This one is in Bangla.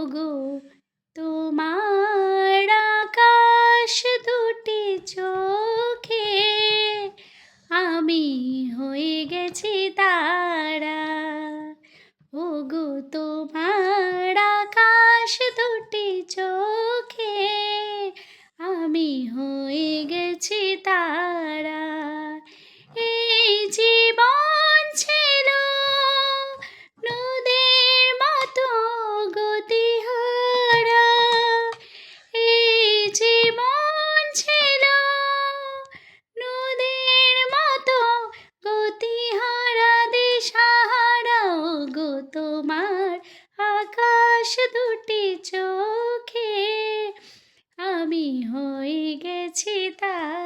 ওগো তোমার আকাশ দুটি চোখে আমি হয়ে গেছি তারা। ওগো তোমার আকাশ দুটি চোখে আমি হয়ে গেছি তারা। এই জীবন ছিল নদীর মতো গতিহারা, এই জীবন ছিল নদীর মতো গতিহারা দিশাহারা। ওগো তোমার আকাশ দুটি চোখে আমি হয়ে গেছি তারা।